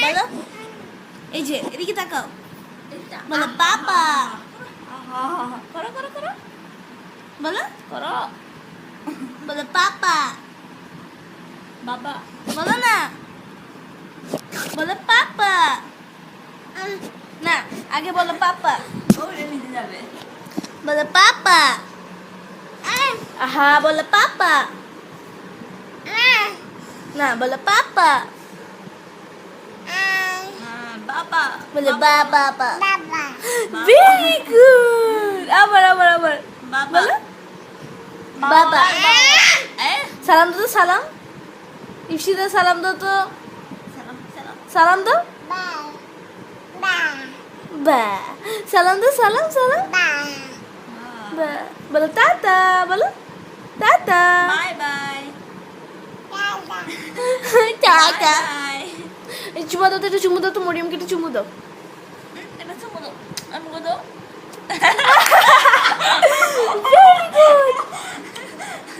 বলো এই যে এদিকে তাকাও বলো পাপা করো করো করো বলো করো বলো পাপা বাবা বলো না বলো পাপা না আগে বলো পাপা ওরে নিতে যাবে বলো পাপা হ্যাঁ বলো পাপা না বলো পাপা বাবা বলো বাবা বাবা ভেরি গুড আবার আবার আবার বাবা বলো বাবা eh সালাম দাও তো সালাম ইপসিদা সালাম দাও তো salam salam সালাম দাও বা সালাম দাও সালাম সালাম বা বলো টাটা বলো tata bye bye tata bye এই চুমু দাও তো একটু চুমু দাও তো মরিয়মকে একটু চুমু দাও